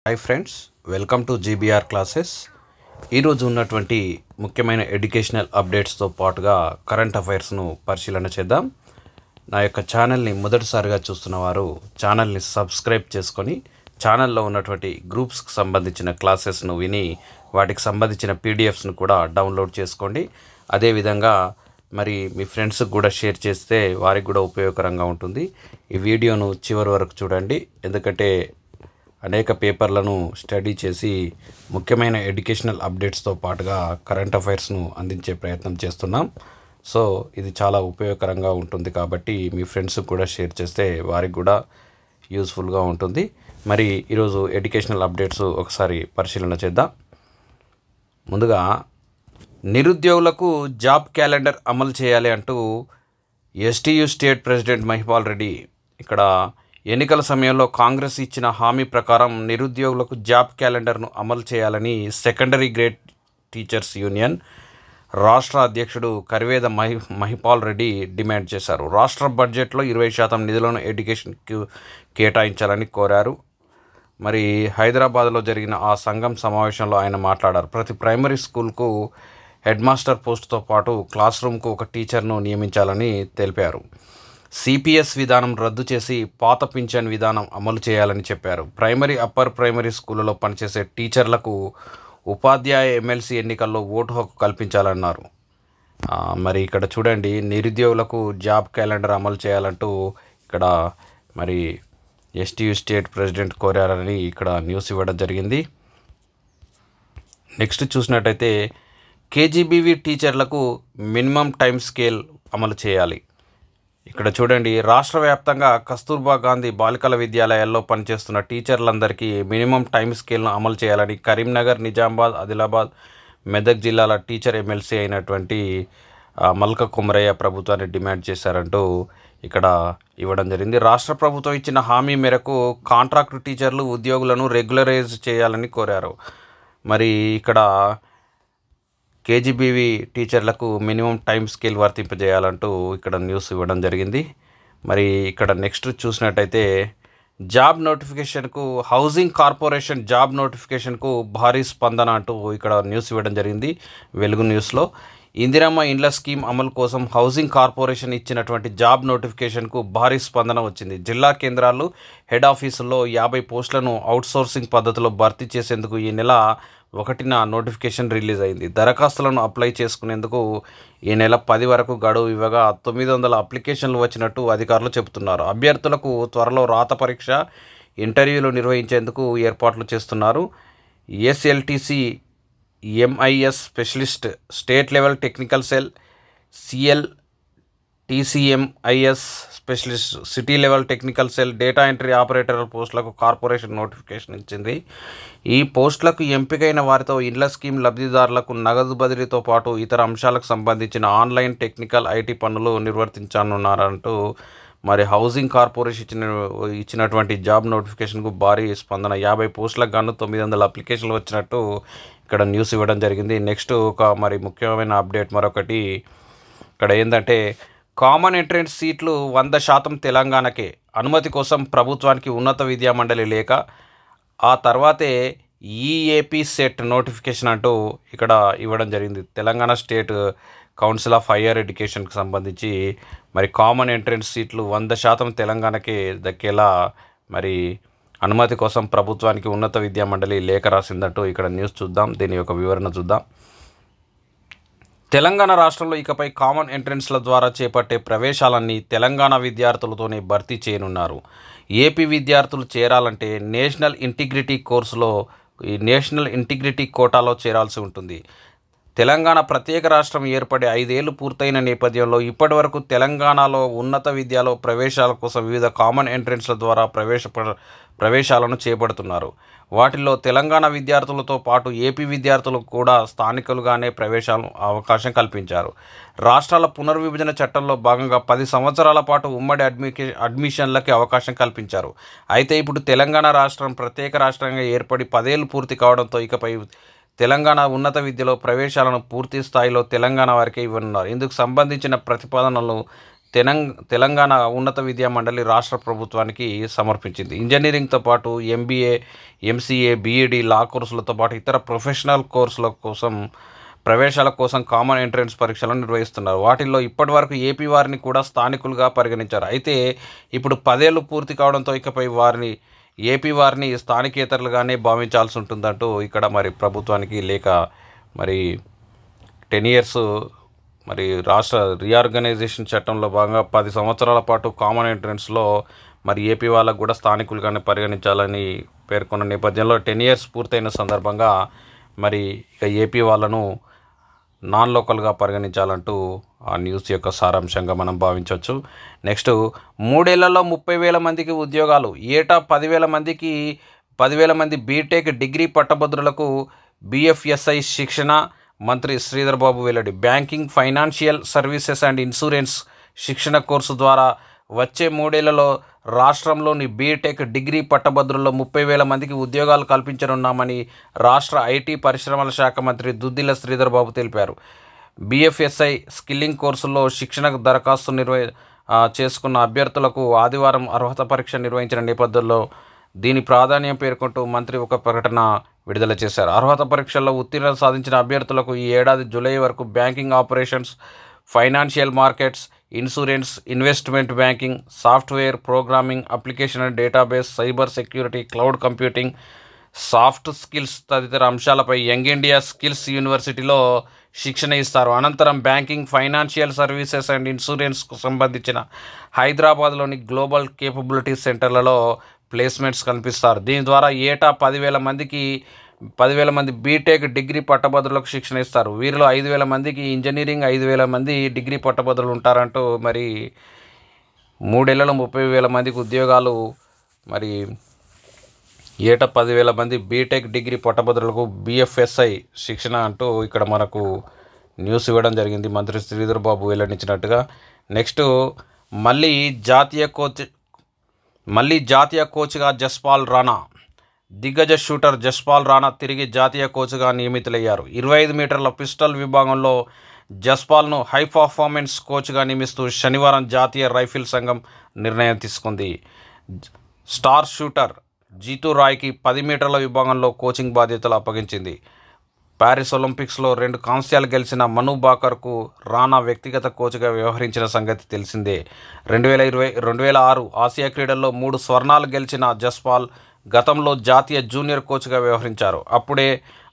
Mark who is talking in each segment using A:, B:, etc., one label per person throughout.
A: Hi friends, welcome to GBR classes. ఈరోజు ఉన్నటువంటి ముఖ్యమైన ఎడ్యుకేషనల్ అప్డేట్స్తో పాటుగా కరెంట్ అఫైర్స్ను పరిశీలన చేద్దాం. నా యొక్క ఛానల్ని మొదటిసారిగా చూస్తున్న వారు ఛానల్ని సబ్స్క్రైబ్ చేసుకొని ఛానల్లో ఉన్నటువంటి గ్రూప్స్కి సంబంధించిన క్లాసెస్ను విని వాటికి సంబంధించిన పీడిఎఫ్స్ను కూడా డౌన్లోడ్ చేసుకోండి. అదేవిధంగా మరి మీ ఫ్రెండ్స్కి కూడా షేర్ చేస్తే వారికి కూడా ఉపయోగకరంగా ఉంటుంది. ఈ వీడియోను చివరి వరకు చూడండి, ఎందుకంటే అనేక పేపర్లను స్టడీ చేసి ముఖ్యమైన ఎడ్యుకేషనల్ అప్డేట్స్తో పాటుగా కరెంట్ అఫైర్స్ను అందించే ప్రయత్నం చేస్తున్నాం. సో ఇది చాలా ఉపయోగకరంగా ఉంటుంది కాబట్టి మీ ఫ్రెండ్స్కి కూడా షేర్ చేస్తే వారికి కూడా యూస్ఫుల్గా ఉంటుంది. మరి ఈరోజు ఎడ్యుకేషనల్ అప్డేట్స్ ఒకసారి పరిశీలన చేద్దాం. ముందుగా నిరుద్యోగులకు జాబ్ క్యాలెండర్ అమలు చేయాలి అంటూ STU state president Mahipal Reddy ఇక్కడ ఎన్నికల సమయంలో కాంగ్రెస్ ఇచ్చిన హామీ ప్రకారం నిరుద్యోగులకు జాబ్ క్యాలెండర్ను అమలు చేయాలని సెకండరీ గ్రేడ్ టీచర్స్ యూనియన్ రాష్ట్ర అధ్యక్షుడు కరివేద మహిపాల్ రెడ్డి డిమాండ్ చేశారు. రాష్ట్ర బడ్జెట్లో 20% నిధులను ఎడ్యుకేషన్కి కేటాయించాలని కోరారు. మరి హైదరాబాద్లో జరిగిన ఆ సంఘం సమావేశంలో ఆయన మాట్లాడారు. ప్రతి ప్రైమరీ స్కూల్కు హెడ్ మాస్టర్ పోస్టుతో పాటు క్లాస్ రూమ్కు ఒక టీచర్ను నియమించాలని తెలిపారు. సిపిఎస్ విధానం రద్దు చేసి పాత పింఛన్ విధానం అమలు చేయాలని చెప్పారు. ప్రైమరీ, అప్పర్ ప్రైమరీ స్కూళ్ళలో పనిచేసే టీచర్లకు ఉపాధ్యాయ ఎమ్మెల్సీ ఎన్నికల్లో ఓటు హక్కు కల్పించాలన్నారు. మరి ఇక్కడ చూడండి, నిరుద్యోగులకు జాబ్ క్యాలెండర్ అమలు చేయాలంటూ ఇక్కడ మరి ఎస్టీయూ స్టేట్ ప్రెసిడెంట్ కోరారని ఇక్కడ న్యూస్ ఇవ్వడం జరిగింది. నెక్స్ట్ చూసినట్టయితే కేజీబీవీ టీచర్లకు మినిమం టైం స్కేల్ అమలు చేయాలి. ఇక్కడ చూడండి, రాష్ట్ర వ్యాప్తంగా కస్తూర్బా గాంధీ బాలికల విద్యాలయాల్లో పనిచేస్తున్న టీచర్లందరికీ మినిమం టైం స్కేల్ను అమలు చేయాలని కరీంనగర్, నిజామాబాద్, ఆదిలాబాద్, మెదక్ జిల్లాల టీచర్ ఎమ్మెల్సీ అయినటువంటి మల్క కుమరయ్య ప్రభుత్వాన్ని డిమాండ్ చేశారంటూ ఇక్కడ ఇవ్వడం జరిగింది. రాష్ట్ర ప్రభుత్వం ఇచ్చిన హామీ మేరకు కాంట్రాక్ట్ టీచర్లు ఉద్యోగులను రెగ్యులరైజ్ చేయాలని కోరారు. మరి ఇక్కడ కేజీబీవీ టీచర్లకు మినిమం టైం స్కేల్ వర్తింపజేయాలంటూ ఇక్కడ న్యూస్ ఇవ్వడం జరిగింది. మరి ఇక్కడ నెక్స్ట్ చూసినట్టయితే జాబ్ నోటిఫికేషన్కు హౌసింగ్ కార్పొరేషన్ జాబ్ నోటిఫికేషన్కు భారీ స్పందన అంటూ ఇక్కడ న్యూస్ ఇవ్వడం జరిగింది వెలుగు న్యూస్లో. ఇందిరమ్మ ఇండ్ల స్కీమ్ అమలు కోసం హౌసింగ్ కార్పొరేషన్ ఇచ్చినటువంటి జాబ్ నోటిఫికేషన్కు భారీ స్పందన వచ్చింది. జిల్లా కేంద్రాలు, హెడ్ ఆఫీసుల్లో 50 పోస్టులను అవుట్సోర్సింగ్ పద్ధతిలో భర్తీ చేసేందుకు ఈ నెల 1న నోటిఫికేషన్ రిలీజ్ అయింది. దరఖాస్తులను అప్లై చేసుకునేందుకు ఈ నెల 10 వరకు గడువు ఇవ్వగా 900 అప్లికేషన్లు వచ్చినట్టు అధికారులు చెబుతున్నారు. అభ్యర్థులకు త్వరలో రాత పరీక్ష, ఇంటర్వ్యూలు నిర్వహించేందుకు ఏర్పాట్లు చేస్తున్నారు. SLTC MIS specialist state level technical cell, CLTC MIS specialist city level technical cell, data entry operator పోస్టులకు కార్పొరేషన్ నోటిఫికేషన్ ఇచ్చింది. ఈ పోస్టులకు ఎంపికైన వారితో ఇండ్ల స్కీమ్ లబ్ధిదారులకు నగదు బదిలీతో పాటు ఇతర అంశాలకు సంబంధించిన ఆన్లైన్, టెక్నికల్, ఐటీ పనులు నిర్వర్తించనున్నారంటూ మరి హౌసింగ్ కార్పొరేషన్ ఇచ్చినటువంటి జాబ్ నోటిఫికేషన్కు భారీ స్పందన. 50 పోస్టులకు గాను 900 అప్లికేషన్లు వచ్చినట్టు ఇక్కడ న్యూస్ ఇవ్వడం జరిగింది. నెక్స్ట్ ఒక మరి ముఖ్యమైన అప్డేట్ మరొకటి ఇక్కడ ఏంటంటే, కామన్ ఎంట్రన్స్ సీట్లు 100% తెలంగాణకే. అనుమతి కోసం ప్రభుత్వానికి ఉన్నత విద్యా మండలి లేక ఆ తర్వాతే ఈఏపీ సెట్ నోటిఫికేషన్ అంటూ ఇక్కడ ఇవ్వడం జరిగింది. Telangana state council of higher ఎడ్యుకేషన్కి సంబంధించి మరి కామన్ ఎంట్రన్స్ సీట్లు 100% తెలంగాణకే దక్కేలా మరి అనుమతి కోసం ప్రభుత్వానికి ఉన్నత విద్యా మండలి లేఖ రాసిందంటూ ఇక్కడ న్యూస్ చూద్దాం. దీని యొక్క వివరణ చూద్దాం. తెలంగాణ రాష్ట్రంలో ఇకపై కామన్ ఎంట్రన్స్ల ద్వారా చేపట్టే ప్రవేశాలన్నీ తెలంగాణ విద్యార్థులతోనే భర్తీ చేయనున్నారు. ఏపీ విద్యార్థులు చేరాలంటే నేషనల్ ఇంటిగ్రిటీ కోటాలో చేరాల్సి ఉంటుంది. తెలంగాణ ప్రత్యేక రాష్ట్రం ఏర్పడి 5 ఏళ్లు పూర్తయిన నేపథ్యంలో ఇప్పటివరకు తెలంగాణలో ఉన్నత విద్యలో ప్రవేశాల కోసం వివిధ కామన్ ఎంట్రన్స్ల ద్వారా ప్రవేశాలను చేపడుతున్నారు. వాటిల్లో తెలంగాణ విద్యార్థులతో పాటు ఏపీ విద్యార్థులకు కూడా స్థానికులుగానే ప్రవేశాలు అవకాశం కల్పించారు. రాష్ట్రాల పునర్విభజన చట్టంలో భాగంగా 10 సంవత్సరాల పాటు ఉమ్మడి అడ్మిషన్లకి అవకాశం కల్పించారు. అయితే ఇప్పుడు తెలంగాణ రాష్ట్రం ప్రత్యేక రాష్ట్రంగా ఏర్పడి 10 ఏళ్లు పూర్తి కావడంతో ఇకపై తెలంగాణ ఉన్నత విద్యలో ప్రవేశాలను పూర్తి స్థాయిలో తెలంగాణ వారికే ఇవ్వనున్నారు. ఇందుకు సంబంధించిన ప్రతిపాదనలు తెలంగాణ ఉన్నత విద్యా మండలి రాష్ట్ర ప్రభుత్వానికి సమర్పించింది. ఇంజనీరింగ్తో పాటు MBA, MCA, BEd, లా కోర్సులతో పాటు ఇతర ప్రొఫెషనల్ కోర్సుల కోసం ప్రవేశాల కోసం కామన్ ఎంట్రన్స్ పరీక్షలను నిర్వహిస్తున్నారు. వాటిల్లో ఇప్పటివరకు ఏపీ వారిని కూడా స్థానికులుగా పరిగణించారు. అయితే ఇప్పుడు 10 ఏళ్ళు పూర్తి కావడంతో ఇకపై ఏపీ వారిని స్థానికేతరులుగానే భావించాల్సి ఉంటుందంటూ ఇక్కడ మరి ప్రభుత్వానికి లేఖ మరి 10 years మరి రాష్ట్ర రీఆర్గనైజేషన్ చట్టంలో భాగంగా 10 సంవత్సరాల పాటు కామన్ ఎంట్రన్స్లో మరి ఏపీ వాళ్ళకు కూడా స్థానికులుగానే పరిగణించాలని పేర్కొన్న నేపథ్యంలో 10 years పూర్తయిన సందర్భంగా మరి ఇక ఏపీ వాళ్ళను నాన్ లోకల్గా పరిగణించాలంటూ ఆ న్యూస్ యొక్క సారాంశంగా మనం భావించవచ్చు. నెక్స్ట్ 3 ఏళ్లలో 30,000 మందికి ఉద్యోగాలు, ఏటా 10,000 మంది బీటెక్ డిగ్రీ పట్టభద్రులకు BFSI శిక్షణ. మంత్రి శ్రీధర్ బాబు వెల్లడి. Banking, financial services and insurance శిక్షణ కోర్సు ద్వారా వచ్చే 3 ఏళ్లలో రాష్ట్రంలోని బీటెక్ డిగ్రీ పట్టభద్రుల్లో 30,000 మందికి ఉద్యోగాలు కల్పించనున్నామని రాష్ట్ర IT పరిశ్రమల శాఖ మంత్రి దుద్దిల్ల శ్రీధర్ బాబు తెలిపారు. BFSI స్కిల్లింగ్ కోర్సుల్లో శిక్షణకు దరఖాస్తు చేసుకున్న అభ్యర్థులకు ఆదివారం అర్హత పరీక్ష నిర్వహించిన నేపథ్యంలో దీని ప్రాధాన్యం పేర్కొంటూ మంత్రి ఒక ప్రకటన విడుదల చేశారు. అర్హత పరీక్షల్లో ఉత్తీర్ణత సాధించిన అభ్యర్థులకు ఈ ఏడాది జూలై వరకు banking operations, financial markets, insurance, investment banking, software, programming, application and database, cyber security, cloud computing, soft skills తదితర అంశాలపై యంగ్ ఇండియా స్కిల్స్ యూనివర్సిటీలో శిక్షణ ఇస్తారు. అనంతరం బ్యాంకింగ్, ఫైనాన్షియల్ సర్వీసెస్ అండ్ ఇన్సూరెన్స్కు సంబంధించిన హైదరాబాద్లోని గ్లోబల్ కేపబిలిటీ సెంటర్లలో ప్లేస్మెంట్స్ కల్పిస్తారు. దీని ద్వారా ఏటా 10,000 మంది బీటెక్ డిగ్రీ పట్టభద్రులకు శిక్షణ ఇస్తారు. వీరిలో 5,000 మందికి ఇంజనీరింగ్, 5,000 మంది డిగ్రీ పట్టభద్రులు ఉంటారంటూ మరి 3 ఏళ్లలో 30,000 మందికి ఉద్యోగాలు, మరి ఏటా 10,000 మంది బీటెక్ డిగ్రీ పట్టభద్రులకు BFSI శిక్షణ అంటూ ఇక్కడ మనకు న్యూస్ ఇవ్వడం జరిగింది మంత్రి శ్రీధర్ బాబు వెల్లడించినట్టుగా. నెక్స్ట్ మళ్ళీ జాతీయ కోచ్గా జస్పాల్ రాణా. దిగ్గజ షూటర్ జస్పాల్ రాణా తిరిగి జాతీయ కోచ్గా నియమితులయ్యారు. 25 మీటర్ల పిస్టల్ విభాగంలో జస్పాల్ను హై పర్ఫార్మెన్స్ కోచ్గా నియమిస్తూ శనివారం జాతీయ రైఫిల్ సంఘం నిర్ణయం తీసుకుంది. స్టార్ షూటర్ జీతూ రాయ్కి 10 మీటర్ల విభాగంలో కోచింగ్ బాధ్యతలు అప్పగించింది. ప్యారిస్ ఒలింపిక్స్లో 2 కాంస్యాలు గెలిచిన మను బాకర్కు రాణా వ్యక్తిగత కోచ్గా వ్యవహరించిన సంగతి తెలిసిందే. 2006 ఆసియా క్రీడల్లో 3 స్వర్ణాలు గెలిచిన జస్పాల్ గతంలో జాతీయ జూనియర్ కోచ్గా వ్యవహరించారు. అప్పుడే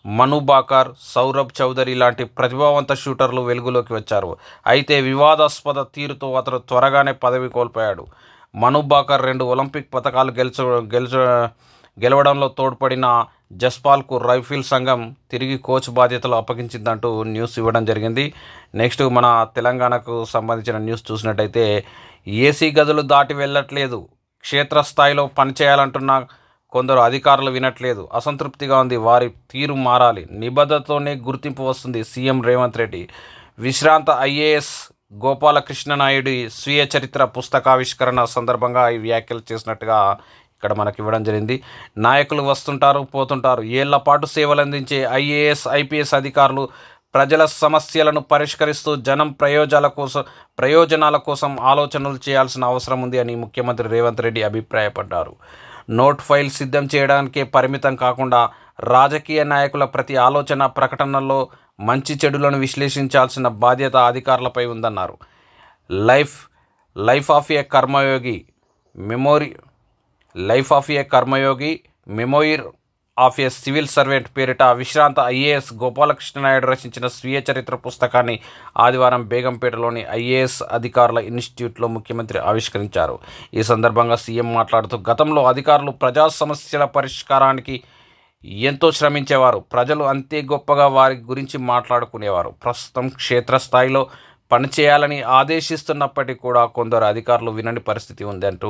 A: మను బాకర్, సౌరభ్ చౌదరి లాంటి ప్రతిభావంత షూటర్లు వెలుగులోకి వచ్చారు. అయితే వివాదాస్పద తీరుతో అతడు త్వరగానే పదవి కోల్పోయాడు. మను బాకర్ 2 ఒలింపిక్ పతకాలు గెలవడంలో తోడ్పడిన జస్పాల్కు రైఫిల్ సంఘం తిరిగి కోచ్ బాధ్యతలు అప్పగించిందంటూ న్యూస్ ఇవ్వడం జరిగింది. నెక్స్ట్ మన తెలంగాణకు సంబంధించిన న్యూస్ చూసినట్టయితే ఏసీ గదులు దాటి వెళ్ళట్లేదు, క్షేత్రస్థాయిలో పనిచేయాలంటున్న కొందరు అధికారులు వినట్లేదు, అసంతృప్తిగా ఉంది, వారి తీరు మారాలి, నిబద్ధతతోనే గుర్తింపు వస్తుంది సీఎం రేవంత్ రెడ్డి. విశ్రాంత IAS గోపాలకృష్ణ నాయుడు స్వీయ చరిత్ర పుస్తకావిష్కరణ సందర్భంగా ఈ వ్యాఖ్యలు చేసినట్టుగా ఇక్కడ మనకి ఇవ్వడం జరిగింది. నాయకులు వస్తుంటారు, పోతుంటారు. ఏళ్ల పాటు సేవలు అందించే IAS, IPS అధికారులు ప్రజల సమస్యలను పరిష్కరిస్తూ జనం ప్రయోజనాల కోసం ఆలోచనలు చేయాల్సిన అవసరం ఉంది అని ముఖ్యమంత్రి రేవంత్ రెడ్డి అభిప్రాయపడ్డారు. నోట్ ఫైల్ సిద్ధం చేయడానికే పరిమితం కాకుండా రాజకీయ నాయకుల ప్రతి ఆలోచన, ప్రకటనల్లో మంచి చెడులను విశ్లేషించాల్సిన బాధ్యత అధికారులపై ఉందన్నారు. Life of A Karmayogi memoir of A civil servant పేరిట విశ్రాంత IAS గోపాలకృష్ణ నాయుడు రచించిన స్వీయ చరిత్ర పుస్తకాన్ని ఆదివారం బేగంపేటలోని IAS అధికారుల ఇన్స్టిట్యూట్లో ముఖ్యమంత్రి ఆవిష్కరించారు. ఈ సందర్భంగా సీఎం మాట్లాడుతూ గతంలో అధికారులు ప్రజా సమస్యల పరిష్కారానికి ఎంతో శ్రమించేవారు, ప్రజలు అంతే గొప్పగా వారి గురించి మాట్లాడుకునేవారు. ప్రస్తుతం క్షేత్రస్థాయిలో పనిచేయాలని ఆదేశిస్తున్నప్పటికీ కూడా కొందరు అధికారులు వినని పరిస్థితి ఉందంటూ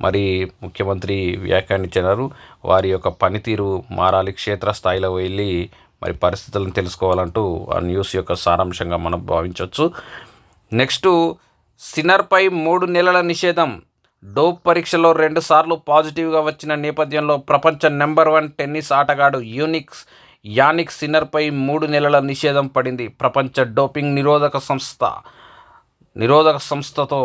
A: మరి ముఖ్యమంత్రి వ్యాఖ్యానించారు. వారి యొక్క పనితీరు మారాలి, క్షేత్రస్థాయిలో వెళ్ళి మరి పరిస్థితులను తెలుసుకోవాలంటూ ఆ న్యూస్ యొక్క సారాంశంగా మనం భావించవచ్చు. నెక్స్ట్ సిన్నర్పై 3 నెలల నిషేధం. డోప్ పరీక్షలో 2 సార్లు పాజిటివ్గా వచ్చిన నేపథ్యంలో ప్రపంచ నెంబర్ 1 టెన్నిస్ ఆటగాడు యానిక్ సిన్నర్పై 3 నెలల నిషేధం పడింది. ప్రపంచ డోపింగ్ నిరోధక సంస్థ నిరోధక సంస్థతో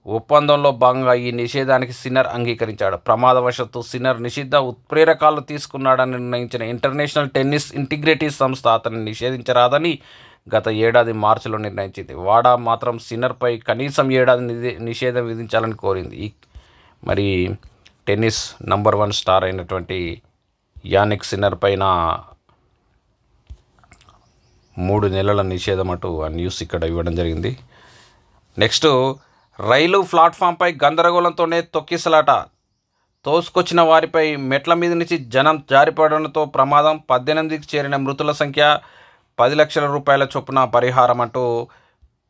A: ఒప్పందంలో భాగంగా ఈ నిషేధానికి సిన్నర్ అంగీకరించాడు. ప్రమాదవశాత్తు సిన్నర్ నిషిద్ధ ఉత్ప్రేరకాలు తీసుకున్నాడని నిర్ణయించిన ఇంటర్నేషనల్ టెన్నిస్ ఇంటిగ్రిటీ సంస్థ అతన్ని నిషేధించరాదని గత ఏడాది మార్చిలో నిర్ణయించింది. వాడా మాత్రం సిన్నర్పై కనీసం ఏడాది నిషేధం విధించాలని కోరింది. మరి టెన్నిస్ నంబర్ 1 స్టార్ అయినటువంటి యానిక్ సిన్నర్ పైన 3 నెలల నిషేధం అంటూ ఆ న్యూస్ ఇక్కడ ఇవ్వడం జరిగింది. నెక్స్ట్, రైలు ప్లాట్ఫామ్పై గందరగోళంతోనే తొక్కిసలాట. తోసుకొచ్చిన వారిపై మెట్ల మీద నుంచి జనం జారిపడడంతో ప్రమాదం. 18కి చేరిన మృతుల సంఖ్య. 10 లక్షల రూపాయల చొప్పున పరిహారం అంటూ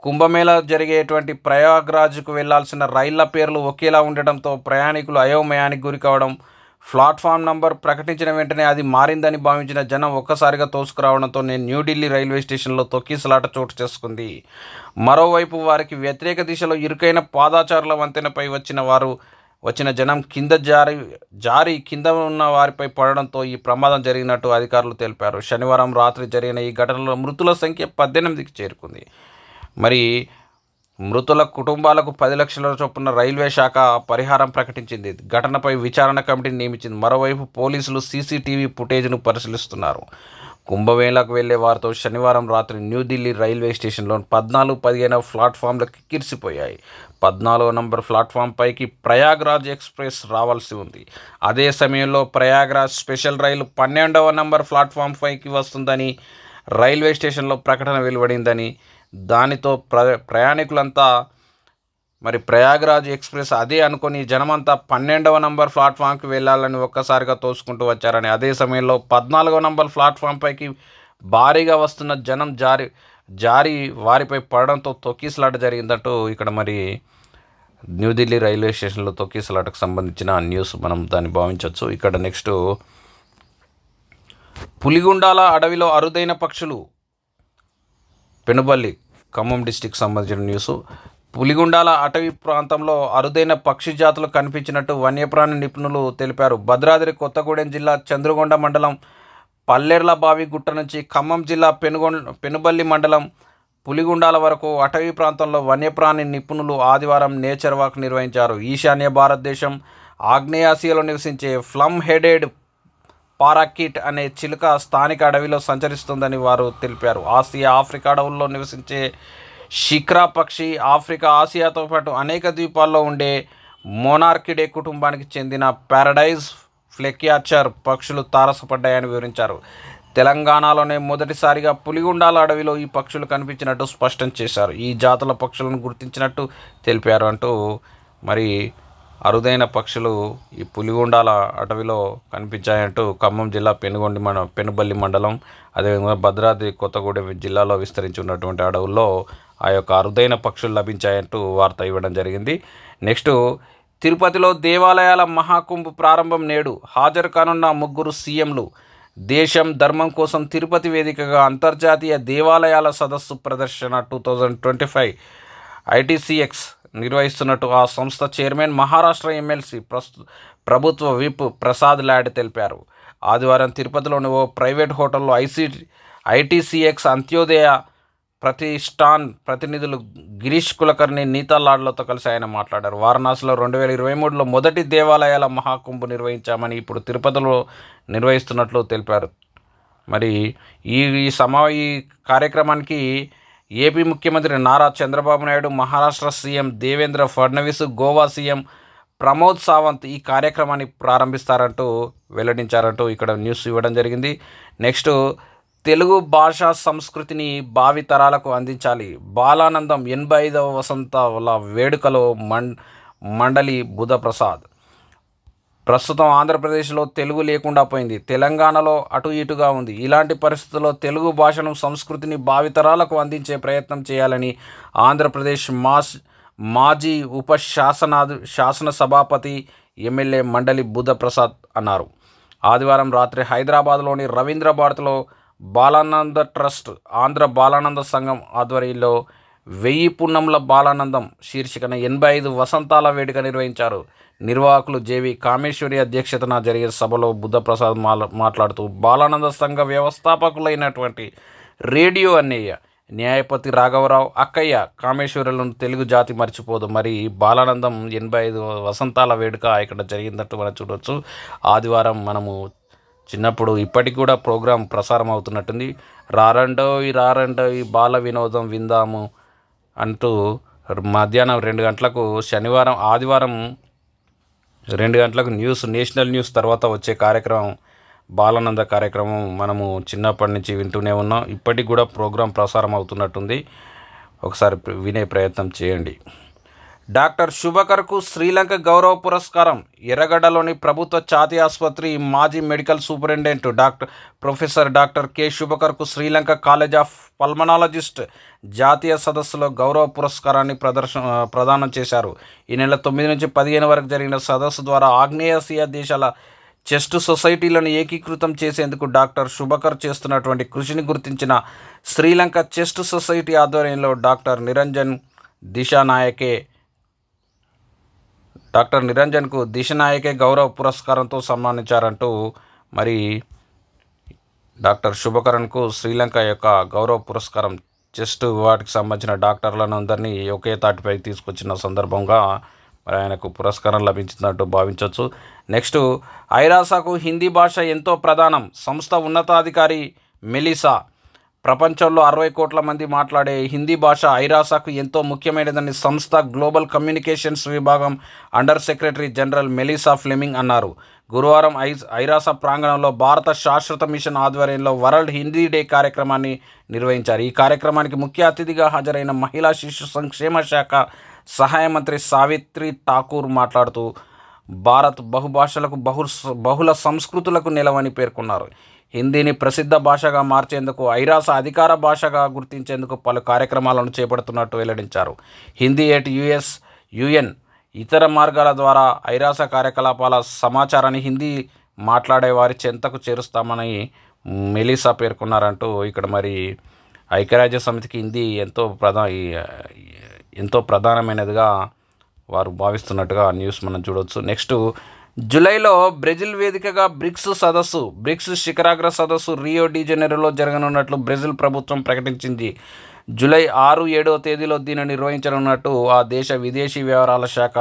A: కుంభమేళా జరిగేటువంటి ప్రయాగ్రాజ్కు వెళ్లాల్సిన రైళ్ల పేర్లు ఒకేలా ఉండటంతో ప్రయాణికులు అయోమయానికి గురి కావడం. ప్లాట్ఫామ్ నంబర్ ప్రకటించిన వెంటనే అది మారిందని భావించిన జనం ఒక్కసారిగా తోసుకురావడంతో న్యూఢిల్లీ రైల్వే స్టేషన్లో తొక్కిసలాట చోటు చేసుకుంది. మరోవైపు వారికి వ్యతిరేక దిశలో ఇరుకైన పాదాచారుల వంతెనపై వచ్చిన జనం జారి కింద ఉన్న వారిపై పడడంతో ఈ ప్రమాదం జరిగినట్టు అధికారులు తెలిపారు. శనివారం రాత్రి జరిగిన ఈ ఘటనలో మృతుల సంఖ్య 18కి చేరుకుంది. మరి మృతుల కుటుంబాలకు 10 లక్షల చొప్పున రైల్వే శాఖ పరిహారం ప్రకటించింది. ఘటనపై విచారణ కమిటీని నియమించింది. మరోవైపు పోలీసులు సీసీటీవీ ఫుటేజ్ను పరిశీలిస్తున్నారు. కుంభమేళాకు వెళ్లే వారితో శనివారం రాత్రి న్యూఢిల్లీ రైల్వే స్టేషన్లో 14, 15 ప్లాట్ఫామ్లు కిక్కిరిసిపోయాయి. 14వ నంబర్ ప్లాట్ఫామ్ పైకి ప్రయాగ్రాజ్ ఎక్స్ప్రెస్ రావాల్సి ఉంది. అదే సమయంలో ప్రయాగ్రాజ్ స్పెషల్ రైలు 12వ నంబర్ ప్లాట్ఫామ్ పైకి వస్తుందని రైల్వే స్టేషన్లో ప్రకటన వెలువడిందని, దానితో ప్రయాణికులంతా మరి ప్రయాగ్రాజ్ ఎక్స్ప్రెస్ అదే అనుకుని జనమంతా 12వ నంబర్ ప్లాట్ఫామ్కి వెళ్ళాలని ఒక్కసారిగా తోసుకుంటూ వచ్చారని, అదే సమయంలో 14వ నంబర్ ప్లాట్ఫామ్ పైకి భారీగా వస్తున్న జనం జారి వారిపై పడడంతో తొక్కిసలాట జరిగిందంటూ ఇక్కడ మరి న్యూఢిల్లీ రైల్వే స్టేషన్లో తొక్కిసలాటకు సంబంధించిన న్యూస్ మనం దాన్ని భావించవచ్చు. ఇక్కడ నెక్స్ట్, పులిగుండాల అడవిలో అరుదైన పక్షులు. పెనుబల్లి ఖమ్మం డిస్టిక్ సంబంధించిన న్యూస్. పులిగుండాల అటవీ ప్రాంతంలో అరుదైన పక్షి జాతులు కనిపించినట్టు వన్యప్రాణి నిపుణులు తెలిపారు. భద్రాద్రి కొత్తగూడెం జిల్లా చంద్రుగొండ మండలం పల్లెర్లబావి గుట్ట నుంచి ఖమ్మం జిల్లా పెనుబల్లి మండలం పులిగుండాల వరకు అటవీ ప్రాంతంలో వన్యప్రాణి నిపుణులు ఆదివారం నేచర్ వాక్ నిర్వహించారు. ఈశాన్య భారతదేశం ఆగ్నేయాసియాలో నివసించే ఫ్లమ్ హెడెడ్ పారాకిట్ అనే చిలుక స్థానిక అడవిలో సంచరిస్తుందని వారు తెలిపారు. ఆఫ్రికా అడవుల్లో నివసించే షిక్రా పక్షి ఆసియాతో పాటు అనేక ద్వీపాల్లో ఉండే మోనార్కిడే కుటుంబానికి చెందిన పారడైజ్ ఫ్లెక్యాచర్ పక్షులు తారసపడ్డాయని వివరించారు. తెలంగాణలోనే మొదటిసారిగా పులిగుండాల అడవిలో ఈ పక్షులు కనిపించినట్టు స్పష్టం చేశారు. ఈ జాతుల పక్షులను గుర్తించినట్టు తెలిపారు అంటూ మరి అరుదైన పక్షులు ఈ పులిగుండాల అటవిలో కనిపించాయంటూ ఖమ్మం జిల్లా పెనుబల్లి మండలం, అదేవిధంగా భద్రాద్రి కొత్తగూడెం జిల్లాలో విస్తరించి ఉన్నటువంటి అడవుల్లో ఆ యొక్క అరుదైన పక్షులు లభించాయంటూ వార్త ఇవ్వడం జరిగింది. నెక్స్ట్, తిరుపతిలో దేవాలయాల మహాకుంభ్ ప్రారంభం నేడు. హాజరు కానున్న 3 సీఎంలు. దేశం ధర్మం కోసం తిరుపతి వేదికగా అంతర్జాతీయ దేవాలయాల సదస్సు ప్రదర్శన 2025 ITCX నిర్వహిస్తున్నట్టు ఆ సంస్థ చైర్మన్ మహారాష్ట్ర ఎమ్మెల్సీ ప్రభుత్వ విప్ ప్రసాద్ లాడ్ తెలిపారు. ఆదివారం తిరుపతిలోని ఓ ప్రైవేట్ హోటల్లో ITCX అంత్యోదయ ప్రతిష్టాన్ ప్రతినిధులు గిరీష్ కులకర్ణి, నీతా లాడ్లతో కలిసి ఆయన మాట్లాడారు. వారణాసిలో 2023లో మొదటి దేవాలయాల మహాకుంభ్ నిర్వహించామని ఇప్పుడు తిరుపతిలో నిర్వహిస్తున్నట్లు తెలిపారు. మరి ఈ కార్యక్రమానికి ఏపీ ముఖ్యమంత్రి నారా చంద్రబాబు నాయుడు, మహారాష్ట్ర సీఎం దేవేంద్ర ఫడ్నవీస్, గోవా సీఎం ప్రమోద్ సావంత్ ఈ కార్యక్రమాన్ని ప్రారంభిస్తారంటూ వెల్లడించారంటూ ఇక్కడ న్యూస్ ఇవ్వడం జరిగింది. నెక్స్ట్, తెలుగు భాషా సంస్కృతిని భావితరాలకు అందించాలి. బాలానందం 85వ వసంతాల వేడుకలో మండలి బుధప్రసాద్. ప్రస్తుతం ఆంధ్రప్రదేశ్లో తెలుగు లేకుండా పోయింది. తెలంగాణలో అటు ఇటుగా ఉంది. ఇలాంటి పరిస్థితుల్లో తెలుగు భాషను, సంస్కృతిని భావితరాలకు అందించే ప్రయత్నం చేయాలని ఆంధ్రప్రదేశ్ మాజీ శాసన సభాపతి ఎమ్మెల్యే మండలి బుధప్రసాద్ అన్నారు. ఆదివారం రాత్రి హైదరాబాద్లోని రవీంద్ర భారతిలో బాలానంద ట్రస్ట్, ఆంధ్ర బాలానంద సంఘం ఆధ్వర్యంలో 1000 పున్నముల బాలానందం శీర్షికన 85 వసంతాల వేడుక నిర్వహించారు. నిర్వాహకులు జేవి కామేశ్వరి అధ్యక్షతన జరిగిన సభలో బుద్ధప్రసాద్ మాట్లాడుతూ బాలానంద సంఘ వ్యవస్థాపకులైనటువంటి రేడియో అన్నయ్య న్యాయపతి రాఘవరావు అక్కయ్య కామేశ్వరులను తెలుగు జాతి మర్చిపోదు. మరి బాలానందం 85 వసంతాల వేడుక ఇక్కడ జరిగిందట్టు మనం చూడవచ్చు. ఆదివారం మనము చిన్నప్పుడు ఇప్పటికి కూడా ప్రోగ్రాం ప్రసారం అవుతున్నట్టుంది. రారండోయ్ బాల వినోదం విందాము అంటూ మధ్యాహ్నం 2 గంటలకు ఆదివారం 2 గంటలకు నేషనల్ న్యూస్ తర్వాత వచ్చే కార్యక్రమం బాలానంద కార్యక్రమం మనము చిన్నప్పటి నుంచి వింటూనే ఉన్నాం. ఇప్పటికి కూడా ప్రోగ్రాం ప్రసారం అవుతున్నట్టుంది. ఒకసారి వినే ప్రయత్నం చేయండి. డాక్టర్ శుభకర్కు శ్రీలంక గౌరవ పురస్కారం. ఎర్రగడ్డలోని ప్రభుత్వ ఛాతీ ఆసుపత్రి మాజీ medical superintendent professor doctor K శుభకర్కు శ్రీలంక కాలేజ్ ఆఫ్ పల్మనాలజిస్ట్ జాతీయ సదస్సులో గౌరవ పురస్కారాన్ని ప్రదానం చేశారు. ఈ నెల 9 నుంచి 15 వరకు జరిగిన సదస్సు ద్వారా ఆగ్నేయాసియా దేశాల చెస్ట్ సొసైటీలను ఏకీకృతం చేసేందుకు డాక్టర్ శుభకర్ చేస్తున్నటువంటి కృషిని గుర్తించిన శ్రీలంక చెస్ట్ సొసైటీ ఆధ్వర్యంలో డాక్టర్ నిరంజన్కు దిశనాయకే గౌరవ పురస్కారంతో సన్మానించారంటూ మరి డాక్టర్ శుభకరన్కు శ్రీలంక యొక్క గౌరవ పురస్కారం చెస్ట్ వాటికి సంబంధించిన డాక్టర్లను అందరినీ ఒకే తాటిపై తీసుకొచ్చిన సందర్భంగా మరి ఆయనకు పురస్కారం లభించిందంటూ భావించవచ్చు. నెక్స్ట్, ఐరాసాకు హిందీ భాష ఎంతో ప్రధానం. సంస్థ ఉన్నతాధికారి మెలిసా ప్రపంచంలో 60 కోట్ల మంది మాట్లాడే హిందీ భాష ఐరాసాకు ఎంతో ముఖ్యమైనదని సంస్థ గ్లోబల్ కమ్యూనికేషన్స్ విభాగం under secretary general Melissa Fleming అన్నారు. గురువారం ఐరాస ప్రాంగణంలో భారత శాశ్వత మిషన్ ఆధ్వర్యంలో వరల్డ్ హిందీ డే కార్యక్రమాన్ని నిర్వహించారు. ఈ కార్యక్రమానికి ముఖ్య అతిథిగా హాజరైన మహిళా శిశు సంక్షేమ శాఖ సహాయ మంత్రి సావిత్రి ఠాకూర్ మాట్లాడుతూ భారత్ బహుభాషలకు బహుళ సంస్కృతులకు నిలవని పేర్కొన్నారు. హిందీని ప్రసిద్ధ భాషగా మార్చేందుకు ఐరాస అధికార భాషగా గుర్తించేందుకు పలు కార్యక్రమాలను చేపడుతున్నట్టు వెల్లడించారు. హిందీ యుఎన్ ఇతర మార్గాల ద్వారా ఐరాస కార్యకలాపాల సమాచారాన్ని హిందీ మాట్లాడే వారి చెంతకు చేరుస్తామని మెలిసా పేర్కొన్నారంటూ ఇక్కడ మరి ఐక్యరాజ్య సమితికి హిందీ ఎంతో ప్రధానమైనదిగా వారు భావిస్తున్నట్టుగా న్యూస్ మనం చూడవచ్చు. నెక్స్ట్, జూలైలో బ్రెజిల్ వేదికగా బ్రిక్స్ శిఖరాగ్ర సదస్సు రియో డి జనీరోలో జరగనున్నట్లు బ్రెజిల్ ప్రభుత్వం ప్రకటించింది. జూలై 6-7 తేదీలో దీన్ని నిర్వహించనున్నట్టు ఆ దేశ విదేశీ వ్యవహారాల శాఖ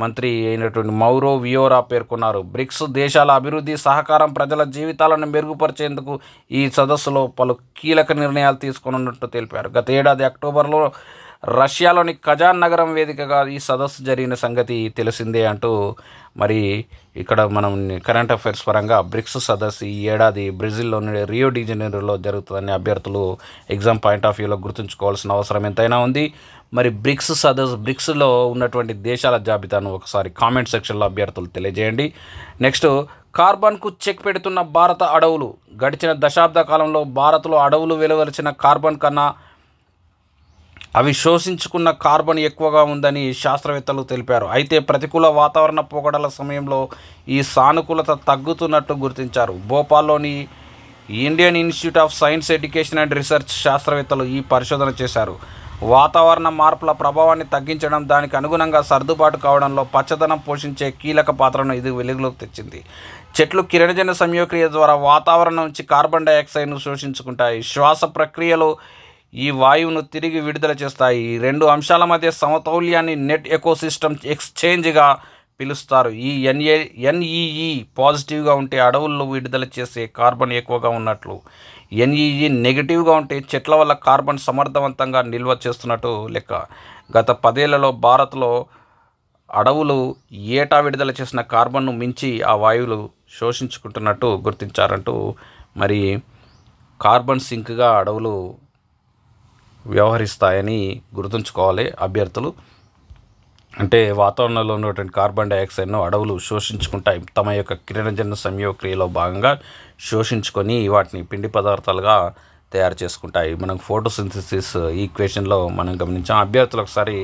A: మంత్రి అయినటువంటి మౌరో వియోరా పేర్కొన్నారు. బ్రిక్స్ దేశాల అభివృద్ధి, సహకారం, ప్రజల జీవితాలను మెరుగుపరిచేందుకు ఈ సదస్సులో పలు కీలక నిర్ణయాలు తీసుకున్నట్టు తెలిపారు. గత ఏడాది అక్టోబర్లో రష్యాలోని కజాన్ నగరం వేదికగా ఈ సదస్సు జరిగిన సంగతి తెలిసిందే అంటూ మరి ఇక్కడ మనం కరెంట్ అఫైర్స్ పరంగా బ్రిక్స్ సదస్సు ఈ ఏడాది బ్రెజిల్లోని రియో డి జనీరోలో జరుగుతుందని అభ్యర్థులు ఎగ్జామ్ పాయింట్ ఆఫ్ వ్యూలో గుర్తుంచుకోవాల్సిన అవసరం ఎంతైనా ఉంది. మరి బ్రిక్స్లో ఉన్నటువంటి దేశాల జాబితాను ఒకసారి కామెంట్ సెక్షన్లో అభ్యర్థులు తెలియజేయండి. నెక్స్ట్, కార్బన్కు చెక్ పెడుతున్న భారత అడవులు. గడిచిన దశాబ్ద కాలంలో భారత్లో అడవులు వెలువరిచిన కార్బన్ కన్నా అవి శోషించుకున్న కార్బన్ ఎక్కువగా ఉందని శాస్త్రవేత్తలు తెలిపారు. అయితే ప్రతికూల వాతావరణ పోకడల సమయంలో ఈ సానుకూలత తగ్గుతున్నట్టు గుర్తించారు. భోపాల్లోని Indian institute of science education and research శాస్త్రవేత్తలు ఈ పరిశోధన చేశారు. వాతావరణ మార్పుల ప్రభావాన్ని తగ్గించడం, దానికి అనుగుణంగా సర్దుబాటు కావడంలో పచ్చదనం పోషించే కీలక పాత్రను ఇది వెలుగులోకి తెచ్చింది. చెట్లు కిరణజన్య సంయోక్రియ ద్వారా వాతావరణం నుంచి కార్బన్ డైఆక్సైడ్ను శోషించుకుంటాయి. శ్వాస ప్రక్రియలో ఈ వాయువును తిరిగి విడుదల చేస్తాయి. ఈ 2 అంశాల మధ్య సమతౌల్యాన్ని నెట్ ఎకోసిస్టమ్ ఎక్స్చేంజ్గా పిలుస్తారు. ఈ ఎన్ఈఈ పాజిటివ్గా ఉంటే అడవుల్లో విడుదల చేసే కార్బన్ ఎక్కువగా ఉన్నట్లు, ఎన్ఈఈ నెగిటివ్గా ఉంటే చెట్ల వల్ల కార్బన్ సమర్థవంతంగా నిల్వ చేస్తున్నట్టు లెక్క. గత 10 ఏళ్లలో భారత్లో అడవులు ఏటా విడుదల చేసిన కార్బన్ను మించి ఆ వాయువులు శోషించుకుంటున్నట్టు గుర్తించారంటూ మరి కార్బన్ సింక్గా అడవులు వ్యవహరిస్తాయని గుర్తుంచుకోవాలి అభ్యర్థులు. అంటే వాతావరణంలో ఉన్నటువంటి కార్బన్ డైఆక్సైడ్ను అడవులు శోషించుకుంటాయి. తమ యొక్క కిరణజన్య సంయోక్రియలో భాగంగా శోషించుకొని వాటిని పిండి పదార్థాలుగా తయారు చేసుకుంటాయి. మనం ఫోటోసింథసిస్ ఈక్వేషన్లో మనం గమనించాం. అభ్యర్థులు ఒకసారి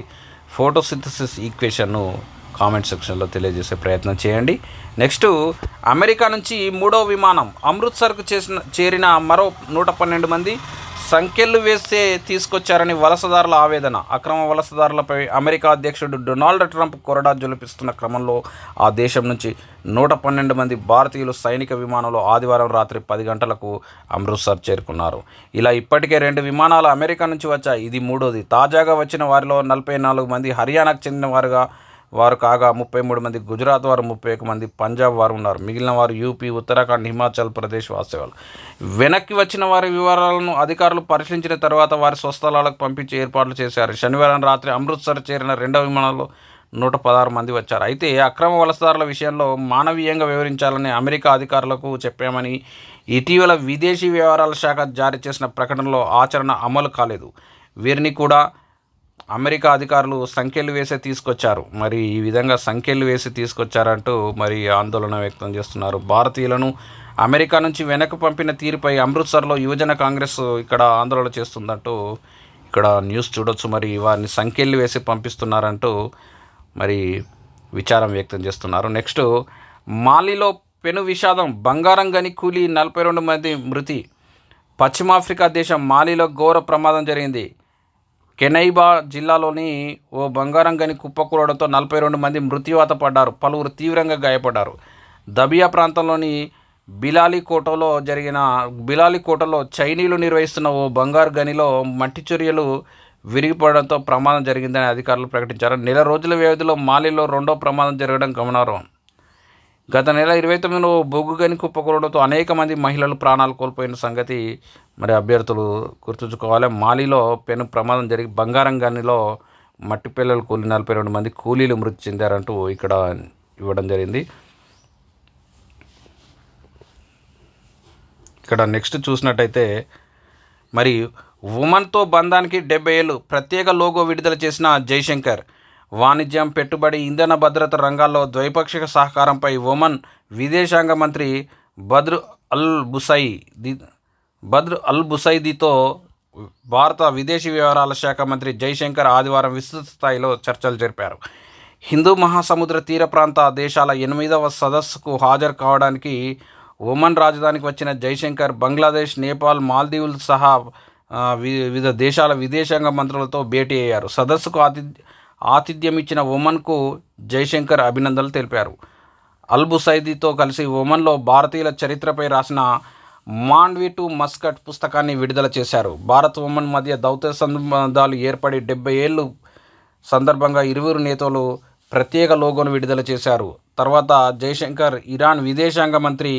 A: ఫోటోసింథసిస్ ఈక్వేషన్ను కామెంట్ సెక్షన్లో తెలియజేసే ప్రయత్నం చేయండి. నెక్స్ట్, అమెరికా నుంచి 3వ విమానం అమృత్సర్కు చేరిన మరో 112 మంది. సంకెళ్లు వేస్తే తీసుకొచ్చారని వలసదారుల ఆవేదన. అక్రమ వలసదారులపై అమెరికా అధ్యక్షుడు డొనాల్డ్ ట్రంప్ కొరడా జొలిపిస్తున్న క్రమంలో ఆ దేశం నుంచి 112 మంది భారతీయులు సైనిక విమానంలో ఆదివారం రాత్రి 10 గంటలకు అమృత్సర్ చేరుకున్నారు. ఇలా ఇప్పటికే 2 విమానాలు అమెరికా నుంచి వచ్చాయి. ఇది మూడోది. తాజాగా వచ్చిన వారిలో 44 మంది హర్యానాకు చెందిన వారు కాగా 33 మంది గుజరాత్ వారు, 31 మంది పంజాబ్ వారు ఉన్నారు. మిగిలిన వారు యూపీ, ఉత్తరాఖండ్, హిమాచల్ ప్రదేశ్ వాస్తవ్యాలు. వెనక్కి వచ్చిన వారి వివరాలను అధికారులు పరిశీలించిన తర్వాత వారి స్వస్థలాలకు పంపించి ఏర్పాట్లు చేశారు. శనివారం రాత్రి అమృత్సర్ చేరిన 2వ విమానంలో 116 మంది వచ్చారు. అయితే అక్రమ వలసదారుల విషయంలో మానవీయంగా వ్యవహరించాలని అమెరికా అధికారులకు చెప్పామని ఇటీవల విదేశీ వ్యవహారాల శాఖ జారీ చేసిన ప్రకటనలో ఆచరణ అమలు కాలేదు. వీరిని కూడా అమెరికా అధికారులు సంఖ్యలు వేసి తీసుకొచ్చారు. మరి ఈ విధంగా సంఖ్యలు వేసి తీసుకొచ్చారంటూ మరి ఆందోళన వ్యక్తం చేస్తున్నారు. భారతీయులను అమెరికా నుంచి వెనక్కి పంపిన తీరుపై అమృత్సర్లో యువజన కాంగ్రెస్ ఇక్కడ ఆందోళన చేస్తుందంటూ ఇక్కడ న్యూస్ చూడొచ్చు. మరి వారిని సంఖ్యలు వేసి పంపిస్తున్నారంటూ మరి విచారం వ్యక్తం చేస్తున్నారు. నెక్స్ట్, మాలిలో పెను విషాదం. బంగారం గని కూలి 42 మంది మృతి. పశ్చిమాఫ్రికా దేశం మాలిలో ఘోర ప్రమాదం జరిగింది. కెనైబా జిల్లాలోని ఓ బంగారం గని కుప్పకూలడంతో 42 మంది మృత్యువాత పడ్డారు. పలువురు తీవ్రంగా గాయపడ్డారు. దబియా ప్రాంతంలోని బిలాలికోటలో చైనీయులు నిర్వహిస్తున్న ఓ బంగారు గనిలో మట్టి చొరియలు విరిగిపడడంతో ప్రమాదం జరిగిందని అధికారులు ప్రకటించారు. నెల రోజుల వ్యవధిలో మాలిలో 2వ ప్రమాదం జరగడం గమనార్హం. గత నెల 29లో బొగ్గు గని కుప్పకూలడంతో అనేక మంది మహిళలు ప్రాణాలు కోల్పోయిన సంగతి మరి అభ్యర్థులు గుర్తుంచుకోవాలి. మాలిలో పెను ప్రమాదం జరిగి బంగారం గనిలో మట్టి పిల్లలు కూలి 42 మంది కూలీలు మృతి చెందారంటూ ఇక్కడ ఇవ్వడం జరిగింది. ఇక్కడ నెక్స్ట్ చూసినట్టయితే మరి ఒమన్తో బంధానికి 70 ఏళ్ళు. ప్రత్యేక లోగో విడుదల చేసిన జైశంకర్. వాణిజ్యం, పెట్టుబడి, ఇంధన భద్రత రంగాల్లో ద్వైపాక్షిక సహకారంపై ఒమన్ విదేశాంగ మంత్రి బద్ర్ అల్ బుసైదీతో భారత విదేశీ వ్యవహారాల శాఖ మంత్రి జైశంకర్ ఆదివారం విస్తృత స్థాయిలో చర్చలు జరిపారు. హిందూ మహాసముద్ర తీర ప్రాంత దేశాల 8వ సదస్సుకు హాజరు కావడానికి ఒమన్ రాజధానికి వచ్చిన జైశంకర్ బంగ్లాదేశ్, నేపాల్, మాల్దీవులు సహా వివిధ దేశాల విదేశాంగ మంత్రులతో భేటీ అయ్యారు. సదస్సుకు ఆతిథ్యం ఇచ్చిన ఒమన్కు జైశంకర్ అభినందనలు తెలిపారు. అల్ బుసైదీతో కలిసి ఒమన్లో భారతీయుల చరిత్రపై రాసిన మాండ్వి టు మస్కట్ పుస్తకాన్ని విడుదల చేశారు. భారత్ ఒమన్ మధ్య దౌత్య సంబంధాలు ఏర్పడి 70 ఏళ్ళు సందర్భంగా ఇరువురు నేతలు ప్రత్యేక లోగోను విడుదల చేశారు. తర్వాత జైశంకర్ ఇరాన్ విదేశాంగ మంత్రి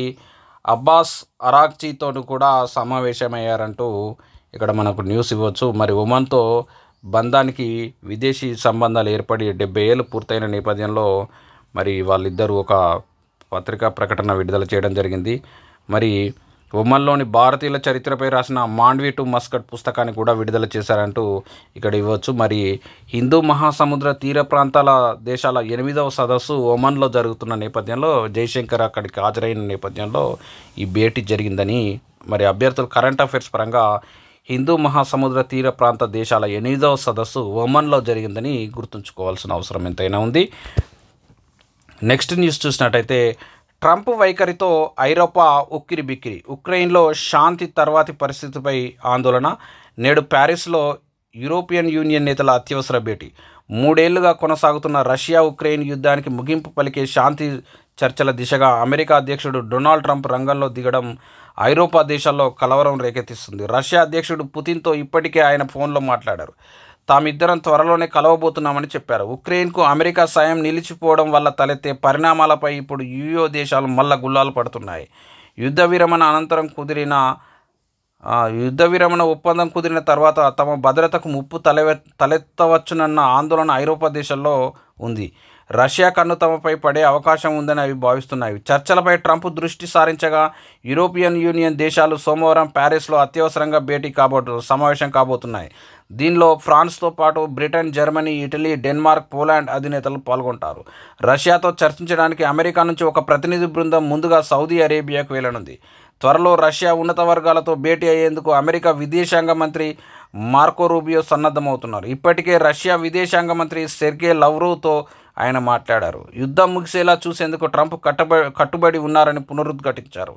A: అబ్బాస్ అరాక్చీతో కూడా సమావేశమయ్యారంటూ ఇక్కడ మనకు న్యూస్ ఇవ్వచ్చు. మరి ఒమన్తో బంధానికి విదేశీ సంబంధాలు ఏర్పడి 70 ఏళ్ళు పూర్తయిన నేపథ్యంలో మరి వాళ్ళిద్దరూ ఒక పత్రికా ప్రకటన విడుదల చేయడం జరిగింది. మరి ఒమన్లోని భారతీయుల చరిత్రపై రాసిన మాండ్వి టు మస్కట్ పుస్తకాన్ని కూడా విడుదల చేశారంటూ ఇక్కడ ఇవ్వచ్చు. మరి హిందూ మహాసముద్ర తీర ప్రాంతాల దేశాల 8వ సదస్సు ఒమన్లో జరుగుతున్న నేపథ్యంలో జైశంకర్ అక్కడికి హాజరైన నేపథ్యంలో ఈ భేటీ జరిగిందని మరి అభ్యర్థులు కరెంట్ అఫైర్స్ పరంగా హిందూ మహాసముద్ర తీర ప్రాంత దేశాల 8వ సదస్సు ఒమన్లో జరిగిందని గుర్తుంచుకోవాల్సిన అవసరం ఎంతైనా ఉంది. నెక్స్ట్ న్యూస్ చూసినట్టయితే ట్రంప్ వైఖరితో ఐరోపా ఉక్కిరిబిక్కిరి. ఉక్రెయిన్లో శాంతి తర్వాతి పరిస్థితిపై ఆందోళన. నేడు ప్యారిస్లో యూరోపియన్ యూనియన్ నేతల అత్యవసర భేటీ. 3 ఏళ్లుగా కొనసాగుతున్న రష్యా ఉక్రెయిన్ యుద్ధానికి ముగింపు పలికే శాంతి చర్చల దిశగా అమెరికా అధ్యక్షుడు డొనాల్డ్ ట్రంప్ రంగంలో దిగడం ఐరోపా దేశాల్లో కలవరం రేకెత్తిస్తుంది. రష్యా అధ్యక్షుడు పుతిన్తో ఇప్పటికే ఆయన ఫోన్లో మాట్లాడారు. తామిద్దరం త్వరలోనే కలవబోతున్నామని చెప్పారు. ఉక్రెయిన్కు అమెరికా సాయం నిలిచిపోవడం వల్ల తలెత్తే పరిణామాలపై ఇప్పుడు యుయో దేశాలు మళ్ళా గుల్లాలు పడుతున్నాయి. యుద్ధ విరమణ ఒప్పందం కుదిరిన తర్వాత తమ భద్రతకు ముప్పు తలెత్తవచ్చునన్న ఆందోళన ఐరోపా దేశాల్లో ఉంది. రష్యా కన్ను తమపై పడే అవకాశం ఉందని అవి భావిస్తున్నాయి. చర్చలపై ట్రంప్ దృష్టి సారించగా యూరోపియన్ యూనియన్ దేశాలు సోమవారం ప్యారిస్లో అత్యవసరంగా సమావేశం కాబోతున్నాయి. దీనిలో ఫ్రాన్స్తో పాటు Britain, Germany, Italy, Denmark, Poland అధినేతలు పాల్గొంటారు. రష్యాతో చర్చించడానికి అమెరికా నుంచి ఒక ప్రతినిధి బృందం ముందుగా సౌదీ అరేబియాకు వెళ్లనుంది. త్వరలో రష్యా ఉన్నత వర్గాలతో భేటీ అయ్యేందుకు అమెరికా విదేశాంగ మంత్రి మార్కో రూబియో సన్నద్ధమవుతున్నారు. ఇప్పటికే రష్యా విదేశాంగ మంత్రి సెర్గే లవ్రోవ్తో ఆయన మాట్లాడారు. యుద్ధం ముగిసేలా చూసేందుకు ట్రంప్ కట్టుబడి ఉన్నారని పునరుద్ఘాటించారు.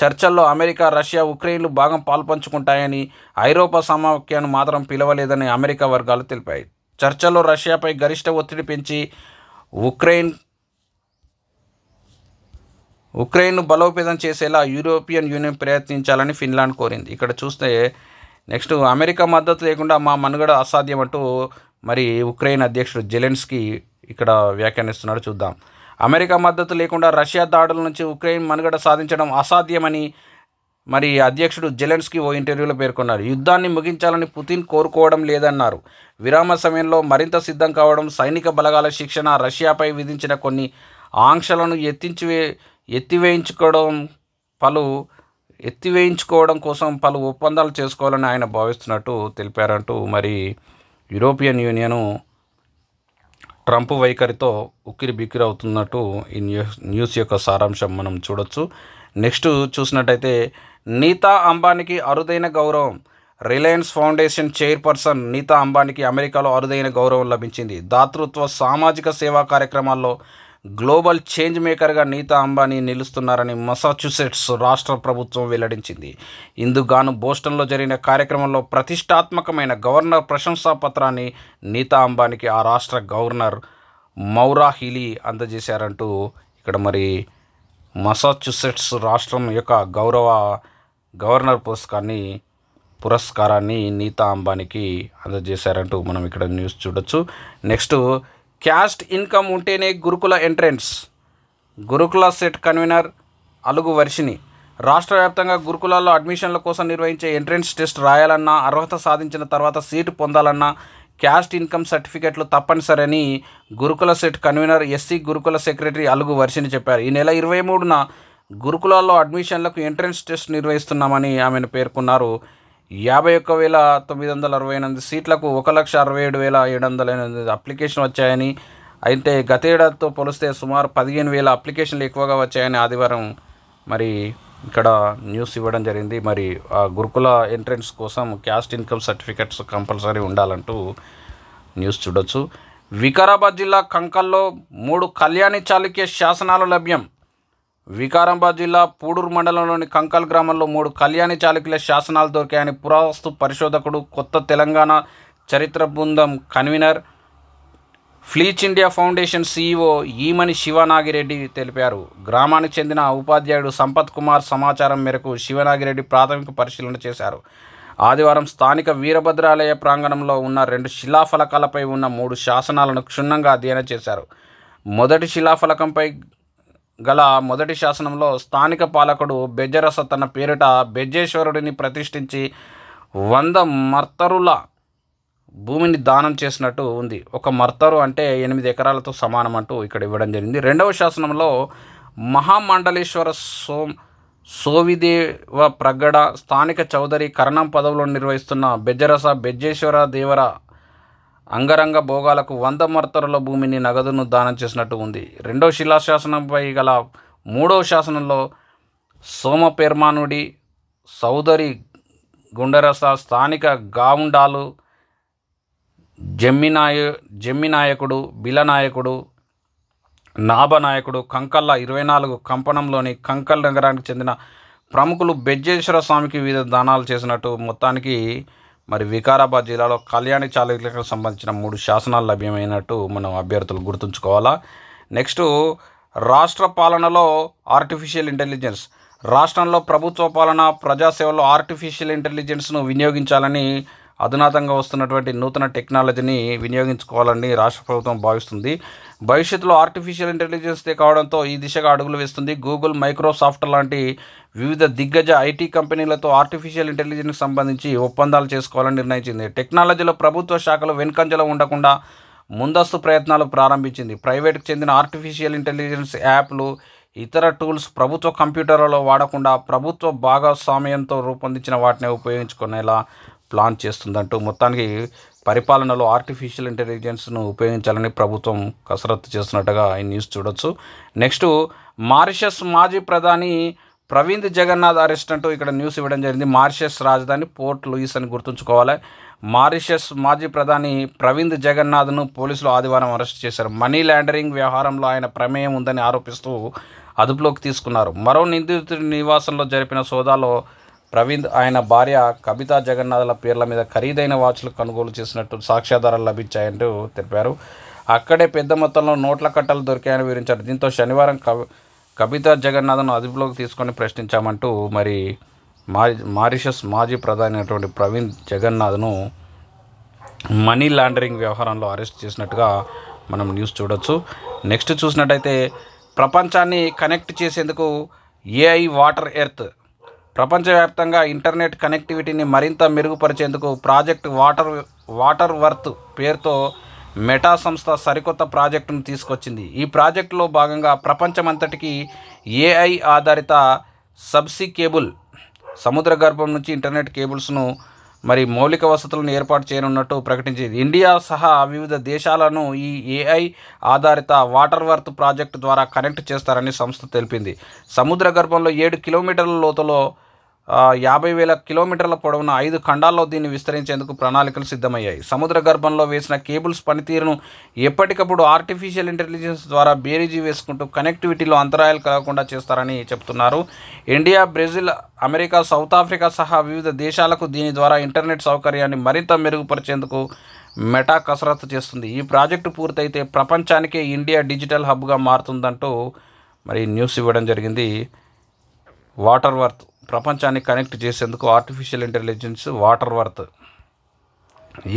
A: చర్చల్లో అమెరికా, రష్యా, ఉక్రెయిన్లు భాగం పాల్పంచుకుంటాయని, ఐరోపా సమాఖ్యను మాత్రం పిలవలేదని అమెరికా వర్గాలు తెలిపాయి. చర్చల్లో రష్యాపై గరిష్ట ఒత్తిడి పెంచి ఉక్రెయిన్ను బలోపేతం చేసేలా యూరోపియన్ యూనియన్ ప్రయత్నించాలని ఫిన్లాండ్ కోరింది. ఇక్కడ చూస్తే నెక్స్ట్ అమెరికా మద్దతు లేకుండా మా మనుగడ అసాధ్యం అంటూ మరి ఉక్రెయిన్ అధ్యక్షుడు జెలెన్స్కీ ఇక్కడ వ్యాఖ్యానిస్తున్నాడు. చూద్దాం. అమెరికా మద్దతు లేకుండా రష్యా దాడుల నుంచి ఉక్రెయిన్ మనుగడ సాధించడం అసాధ్యమని మరి అధ్యక్షుడు జెలెన్స్కీ ఓ ఇంటర్వ్యూలో పేర్కొన్నారు. యుద్ధాన్ని ముగించాలని పుతిన్ కోరుకోవడం లేదన్నారు. విరామ సమయంలో మరింత సిద్ధం కావడం, సైనిక బలగాల శిక్షణ, రష్యాపై విధించిన కొన్ని ఆంక్షలను ఎత్తివేయించుకోవడం కోసం పలు ఒప్పందాలు చేసుకోవాలని ఆయన భావిస్తున్నట్టు తెలిపారంటూ మరి యూరోపియన్ యూనియను ట్రంప్ వైఖరితో ఉక్కిరి బిక్కిరి అవుతున్నట్టు ఈ న్యూస్ యొక్క సారాంశం మనం చూడొచ్చు. నెక్స్ట్ చూసినట్టయితే నీతా అంబానీకి అరుదైన గౌరవం. రిలయన్స్ ఫౌండేషన్ చైర్పర్సన్ నీతా అంబానీకి అమెరికాలో అరుదైన గౌరవం లభించింది. దాతృత్వ సామాజిక సేవా కార్యక్రమాల్లో గ్లోబల్ చేంజ్ మేకర్గా నీతా అంబానీ నిలుస్తున్నారని మసాచ్యూసెట్స్ రాష్ట్ర ప్రభుత్వం వెల్లడించింది. ఇందుకుగాను బోస్టన్లో జరిగిన కార్యక్రమంలో ప్రతిష్టాత్మకమైన గవర్నర్ ప్రశంసా పత్రాన్ని నీతా అంబానీకి ఆ రాష్ట్ర గవర్నర్ మౌరా హీలీ అందజేశారంటూ ఇక్కడ మరి మసాచ్యూసెట్స్ రాష్ట్రం యొక్క గవర్నర్ పురస్కారాన్ని నీతా అంబానీకి అందజేశారంటూ మనం ఇక్కడ న్యూస్ చూడొచ్చు. నెక్స్ట్ క్యాస్ట్ ఇన్కమ్ ఉంటేనే గురుకుల ఎంట్రెన్స్. గురుకుల సెట్ కన్వీనర్ అలుగు వర్షిని. రాష్ట్ర వ్యాప్తంగా గురుకులాల్లో అడ్మిషన్ల కోసం నిర్వహించే ఎంట్రెన్స్ టెస్ట్ రాయాలన్నా, అర్హత సాధించిన తర్వాత సీటు పొందాలన్నా క్యాస్ట్ ఇన్కమ్ సర్టిఫికెట్లు తప్పనిసరని గురుకుల సెట్ కన్వీనర్ ఎస్సీ గురుకుల సెక్రటరీ అలుగు వర్షిని చెప్పారు. ఈ నెల 23న గురుకులాల్లో అడ్మిషన్లకు ఎంట్రెన్స్ టెస్ట్ నిర్వహిస్తున్నామని ఆమెను పేర్కొన్నారు. 51,968 సీట్లకు 1,67,708 అప్లికేషన్ వచ్చాయని, అయితే గతేడాదితో పోలిస్తే సుమారు 15,000 అప్లికేషన్లు ఎక్కువగా వచ్చాయని ఆదివారం మరి ఇక్కడ న్యూస్ ఇవ్వడం జరిగింది. మరి ఆ గురుకుల ఎంట్రెన్స్ కోసం క్యాస్ట్ ఇన్కమ్ సర్టిఫికెట్స్ కంపల్సరీ ఉండాలంటూ న్యూస్ చూడొచ్చు. వికారాబాద్ జిల్లా కంకల్లో 3 కళ్యాణి చాళుక్య శాసనాలు లభ్యం. వికారాబాద్ జిల్లా పూడూరు మండలంలోని కంకల్ గ్రామంలో 3 కళ్యాణి చాళుక్యుల శాసనాలు దొరికాయని పురావస్తు పరిశోధకుడు, కొత్త తెలంగాణ చరిత్ర బృందం కన్వీనర్, Pleach India foundation CEO Emani Sivanagireddy తెలిపారు. గ్రామానికి చెందిన ఉపాధ్యాయుడు సంపత్ కుమార్ సమాచారం మేరకు శివనాగిరెడ్డి ప్రాథమిక పరిశీలన చేశారు. ఆదివారం స్థానిక వీరభద్రాలయ ప్రాంగణంలో ఉన్న 2 శిలాఫలకాలపై ఉన్న 3 శాసనాలను క్షుణ్ణంగా అధ్యయనం చేశారు. మొదటి శిలాఫలకంపై గల మొదటి శాసనంలో స్థానిక పాలకుడు బెజ్జరస తన పేరిట బెజ్జేశ్వరుడిని ప్రతిష్ఠించి 100 మర్తరుల భూమిని దానం చేసినట్టు ఉంది. 1 మర్తరు అంటే 8 ఎకరాలతో సమానం అంటూ ఇక్కడ ఇవ్వడం జరిగింది. రెండవ శాసనంలో మహామండలేశ్వర సోవిదేవ ప్రగడ స్థానిక చౌదరి కరణం పదవిలో నిర్వహిస్తున్న బెజ్జరస బెజ్జేశ్వర దేవర అంగరంగ భోగాలకు 100 మర్తరుల భూమిని నగదును దానం చేసినట్టు ఉంది. రెండవ శిలాశాసనంపై గల మూడవ శాసనంలో సోమపెర్మానుడి సౌదరి గుండరస స్థానిక గావుండాలు జమ్మినాయకుడు బిలనాయకుడు నాభనాయకుడు కంకల్ల 24 కంపనంలోని కంకల్ నగరానికి చెందిన ప్రముఖులు బెజ్జేశ్వర స్వామికి వివిధ దానాలు చేసినట్టు మొత్తానికి మరి వికారాబాద్ జిల్లాలో కళ్యాణి చాళుక్యులకు సంబంధించిన 3 శాసనాలు లభ్యమైనట్టు మనం అభ్యర్థులు గుర్తుంచుకోవాలా. నెక్స్ట్ రాష్ట్ర పాలనలో ఆర్టిఫిషియల్ ఇంటెలిజెన్స్. రాష్ట్రంలో ప్రభుత్వ పాలన ప్రజాసేవలో ఆర్టిఫిషియల్ ఇంటెలిజెన్స్ను వినియోగించాలని, అధునాతంగా వస్తున్నటువంటి నూతన టెక్నాలజీని వినియోగించుకోవాలని రాష్ట్ర ప్రభుత్వం భావిస్తుంది. భవిష్యత్తులో ఆర్టిఫిషియల్ ఇంటెలిజెన్స్ కావడంతో ఈ దిశగా అడుగులు వేస్తుంది. గూగుల్, మైక్రోసాఫ్ట్ లాంటి వివిధ దిగ్గజ ఐటీ కంపెనీలతో ఆర్టిఫిషియల్ ఇంటెలిజెన్స్కి సంబంధించి ఒప్పందాలు చేసుకోవాలని నిర్ణయించింది. టెక్నాలజీలో ప్రభుత్వ శాఖలు వెనుకంజలో ఉండకుండా ముందస్తు ప్రయత్నాలు ప్రారంభించింది. ప్రైవేట్కి చెందిన ఆర్టిఫిషియల్ ఇంటెలిజెన్స్ యాప్లు, ఇతర టూల్స్ ప్రభుత్వ కంప్యూటర్లలో వాడకుండా ప్రభుత్వ భాగస్వామ్యంతో రూపొందించిన వాటిని ఉపయోగించుకునేలా ప్లాన్ చేస్తుందంటూ మొత్తానికి పరిపాలనలో ఆర్టిఫిషియల్ ఇంటెలిజెన్స్ను ఉపయోగించాలని ప్రభుత్వం కసరత్తు చేస్తున్నట్టుగా ఈ న్యూస్ చూడొచ్చు. నెక్స్ట్ మారిషస్ మాజీ ప్రధాని ప్రవీణ్ జగన్నాథ్ అరెస్ట్ అంటూ ఇక్కడ న్యూస్ ఇవ్వడం జరిగింది. మారిషస్ రాజధాని పోర్ట్ లూయిస్ అని గుర్తుంచుకోవాలి. మారిషస్ మాజీ ప్రధాని ప్రవీణ్ జగన్నాథ్ను పోలీసులు ఆదివారం అరెస్ట్ చేశారు. మనీ లాండరింగ్ వ్యవహారంలో ఆయన ప్రమేయం ఉందని ఆరోపిస్తూ అదుపులోకి తీసుకున్నారు. మరో నిందితుడి నివాసంలో జరిపిన సోదాలో ప్రవీణ్, ఆయన భార్య కవితా జగన్నాథ్ల పేర్ల మీద ఖరీదైన వాచ్లు కొనుగోలు చేసినట్టు సాక్ష్యాధారాలు లభించాయంటూ తెలిపారు. అక్కడే పెద్ద మొత్తంలో నోట్ల కట్టలు దొరికాయని వివరించారు. దీంతో శనివారం కవితా జగన్నాథ్ను అదుపులోకి తీసుకొని ప్రశ్నించామంటూ మరి మారిషస్ మాజీ ప్రధాని అయినటువంటి ప్రవీణ్ జగన్నాథ్ను మనీ లాండరింగ్ వ్యవహారంలో అరెస్ట్ చేసినట్టుగా మనం న్యూస్ చూడొచ్చు. నెక్స్ట్ చూసినట్టయితే ప్రపంచాన్ని కనెక్ట్ చేసేందుకు ఏఐ వాటర్ ఎర్త్, ప్రపంచవ్యాప్తంగా ఇంటర్నెట్ కనెక్టివిటీని మరింత మెరుగుపరిచేందుకు ప్రాజెక్ట్ వాటర్ వర్త్ పేరుతో మెటా సంస్థ సరికొత్త ప్రాజెక్టును తీసుకొచ్చింది. ఈ ప్రాజెక్టులో భాగంగా ప్రపంచమంతటికి ఏఐ ఆధారిత సబ్సీ కేబుల్, సముద్ర గర్భం నుంచి ఇంటర్నెట్ కేబుల్స్ను మరి మౌలిక వసతులను ఏర్పాటు చేయనున్నట్టు ప్రకటించింది. ఇండియా సహా వివిధ దేశాలను ఈ ఏఐ ఆధారిత వాటర్ వర్త్ ప్రాజెక్టు ద్వారా కనెక్ట్ చేస్తారని సంస్థ తెలిపింది. సముద్ర గర్భంలో 7 కిలోమీటర్ల లోతులో 50,000 కిలోమీటర్ల పొడవున 5 ఖండాల్లో దీన్ని విస్తరించేందుకు ప్రణాళికలు సిద్ధమయ్యాయి. సముద్ర గర్భంలో వేసిన కేబుల్స్ పనితీరును ఎప్పటికప్పుడు ఆర్టిఫిషియల్ ఇంటెలిజెన్స్ ద్వారా బేరీజీ వేసుకుంటూ కనెక్టివిటీలో అంతరాయాలు కలగకుండా చేస్తారని చెప్తున్నారు. India, Brazil, America, south Africa సహా వివిధ దేశాలకు దీని ద్వారా ఇంటర్నెట్ సౌకర్యాన్ని మరింత మెరుగుపరిచేందుకు మెటా కసరత్తు చేస్తుంది. ఈ ప్రాజెక్టు పూర్తయితే ప్రపంచానికే ఇండియా డిజిటల్ హబ్గా మారుతుందంటూ మరి న్యూస్ ఇవ్వడం జరిగింది. వాటర్ వర్త్, ప్రపంచాన్ని కనెక్ట్ చేసేందుకు ఆర్టిఫిషియల్ ఇంటెలిజెన్స్ వాటర్ వర్త్,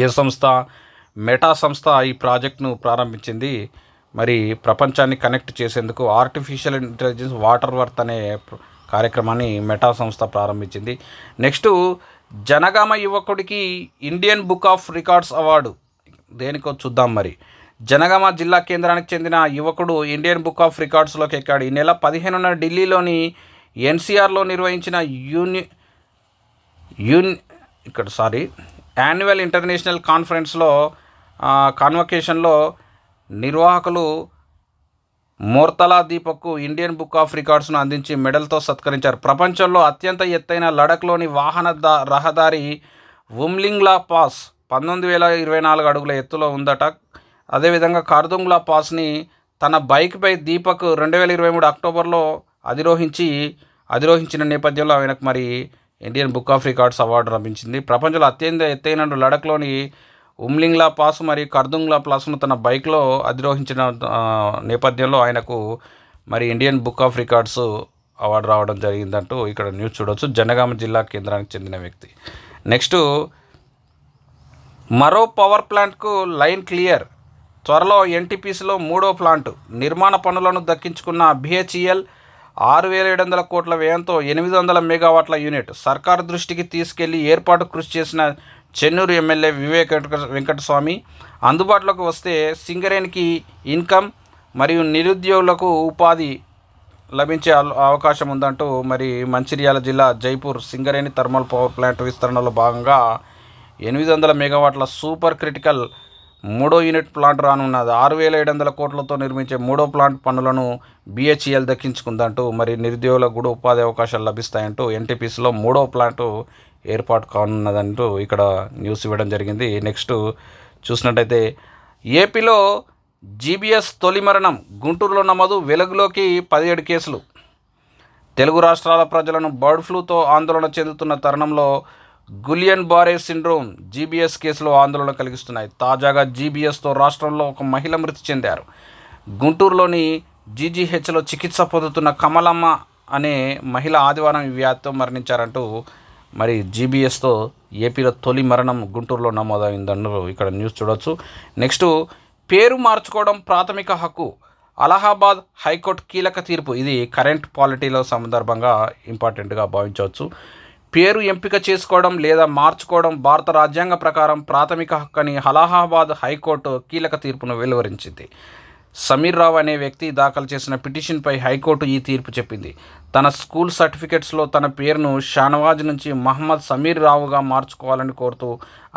A: ఏ సంస్థ? మెటా సంస్థ ఈ ప్రాజెక్ట్ను ప్రారంభించింది. మరి ప్రపంచాన్ని కనెక్ట్ చేసేందుకు ఆర్టిఫిషియల్ ఇంటెలిజెన్స్ వాటర్ వర్త్ అనే కార్యక్రమాన్ని మెటా సంస్థ ప్రారంభించింది. నెక్స్ట్, జనగామ యువకుడికి Indian book of records award దేనికో చూద్దాం. మరి జనగామ జిల్లా కేంద్రానికి చెందిన యువకుడు ఇండియన్ బుక్ ఆఫ్ రికార్డ్స్లోకి ఎక్కాడు. ఈ నెల 15న ఢిల్లీలోని ఎన్సీఆర్లో నిర్వహించిన యాన్యువల్ ఇంటర్నేషనల్ కాన్వకేషన్లో నిర్వాహకులు మోర్తలా దీపక్కు ఇండియన్ బుక్ ఆఫ్ రికార్డ్స్ను అందించి మెడల్తో సత్కరించారు. ప్రపంచంలో అత్యంత ఎత్తైన లడఖ్లోని రహదారి వుమ్లింగ్లా పాస్ 19,024 అడుగుల ఎత్తులో ఉందట. అదేవిధంగా కార్దుంగ్లా పాస్ని తన బైక్పై దీపక్ 2023 అక్టోబర్లో అధిరోహించిన నేపథ్యంలో ఆయనకు మరి Indian book of records award లభించింది. ప్రపంచంలో అత్యంత ఎత్తైన లడఖ్లోని ఉమ్లింగ్లా పాస్ మరియు కార్దుంగ్లా పాస్ను తన బైక్లో అధిరోహించిన నేపథ్యంలో ఆయనకు మరి Indian book of records award రావడం జరిగిందంటూ ఇక్కడ న్యూస్ చూడవచ్చు. జనగామ జిల్లా కేంద్రానికి చెందిన వ్యక్తి. నెక్స్ట్, మరో పవర్ ప్లాంట్కు లైన్ క్లియర్, త్వరలో ఎన్టీపీసీలో 3వ ప్లాంటు నిర్మాణ పనులను దక్కించుకున్న BHEL 6,700 కోట్ల వ్యయంతో 800 మెగావాట్ల యూనిట్ సర్కారు దృష్టికి తీసుకెళ్లి ఏర్పాటు కృషి చేసిన చెన్నూరు ఎమ్మెల్యే వివేక్ వెంకటస్వామి అందుబాటులోకి వస్తే సింగరేణికి ఇన్కమ్ మరియు నిరుద్యోగులకు ఉపాధి లభించే అవకాశం ఉందంటూ మరి మంచిర్యాల జిల్లా Jaipur Singareni thermal power plant విస్తరణలో భాగంగా 800 మెగావాట్ల సూపర్ క్రిటికల్ 3వ యూనిట్ ప్లాంట్ రానున్నది. 6,700 కోట్లతో నిర్మించే 3వ ప్లాంట్ పనులను BHEL దక్కించుకుందంటూ మరి నిరుద్యోగులకు కూడా ఉపాధి అవకాశాలు లభిస్తాయంటూ ఎన్టీపీసీలో 3వ ప్లాంటు ఏర్పాటు కానున్నదంటూ ఇక్కడ న్యూస్ ఇవ్వడం జరిగింది. నెక్స్ట్ చూసినట్టయితే ఏపీలో GBS తొలి మరణం, గుంటూరులో నమోదు, వెలుగులోకి 17 కేసులు. తెలుగు రాష్ట్రాల ప్రజలను బర్డ్ ఫ్లూతో ఆందోళన చెందుతున్న తరుణంలో గులియన్ బారే సిండ్రోమ్ GBS కేసులో ఆందోళన కలిగిస్తున్నాయి. తాజాగా GBSతో రాష్ట్రంలో ఒక మహిళ మృతి చెందారు. గుంటూరులోని GGHలో చికిత్స పొందుతున్న కమలమ్మ అనే మహిళ ఆదివారం ఈ వ్యాధితో మరణించారంటూ మరి GBSతో ఏపీలో తొలి మరణం గుంటూరులో నమోదైందంటూ ఇక్కడ న్యూస్ చూడవచ్చు. నెక్స్ట్, పేరు మార్చుకోవడం ప్రాథమిక హక్కు, అలహాబాద్ హైకోర్టు కీలక తీర్పు. ఇది కరెంట్ పాలిటీలో సందర్భంగా ఇంపార్టెంట్గా భావించవచ్చు. పేరు ఎంపిక చేసుకోవడం లేదా మార్చుకోవడం భారత రాజ్యాంగ ప్రకారం ప్రాథమిక హక్కు అని అలహాబాద్ హైకోర్టు కీలక తీర్పును వెలువరించింది. సమీర్ రావు అనే వ్యక్తి దాఖలు చేసిన పిటిషన్పై హైకోర్టు ఈ తీర్పు చెప్పింది. తన స్కూల్ సర్టిఫికెట్స్లో తన పేరును షానవాజ్ నుంచి మహమ్మద్ సమీర్ రావుగా మార్చుకోవాలని కోరుతూ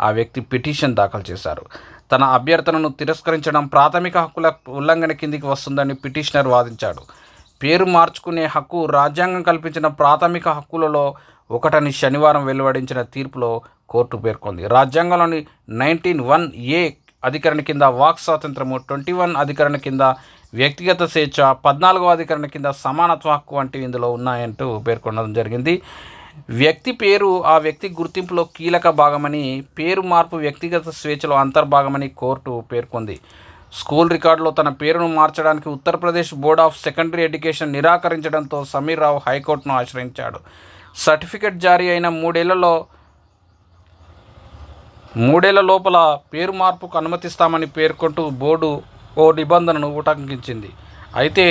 A: ఆ వ్యక్తి పిటిషన్ దాఖలు చేశారు. తన అభ్యర్థనను తిరస్కరించడం ప్రాథమిక హక్కుల ఉల్లంఘన కిందికి వస్తుందని పిటిషనర్ వాదించాడు. పేరు మార్చుకునే హక్కు రాజ్యాంగం కల్పించిన ప్రాథమిక హక్కులలో ఒకటని శనివారం వెలువడించిన తీర్పులో కోర్టు పేర్కొంది. రాజ్యాంగంలోని 19(1)(a) అధికరణ కింద వాక్ స్వాతంత్రము, 21 అధికరణ కింద వ్యక్తిగత స్వేచ్ఛ, 14వ అధికరణ కింద సమానత్వ హక్కు వంటివి ఇందులో ఉన్నాయంటూ పేర్కొనడం జరిగింది. వ్యక్తి పేరు ఆ వ్యక్తి గుర్తింపులో కీలక భాగమని, పేరు మార్పు వ్యక్తిగత స్వేచ్ఛలో అంతర్భాగమని కోర్టు పేర్కొంది. స్కూల్ రికార్డులో తన పేరును మార్చడానికి Uttar Pradesh board of secondary education నిరాకరించడంతో సమీర్ రావు హైకోర్టును ఆశ్రయించాడు. సర్టిఫికెట్ జారీ అయిన మూడేళ్ల లోపల పేరు మార్పుకు అనుమతిస్తామని పేర్కొంటూ బోర్డు ఓ నిబంధనను ఉటంకించింది. అయితే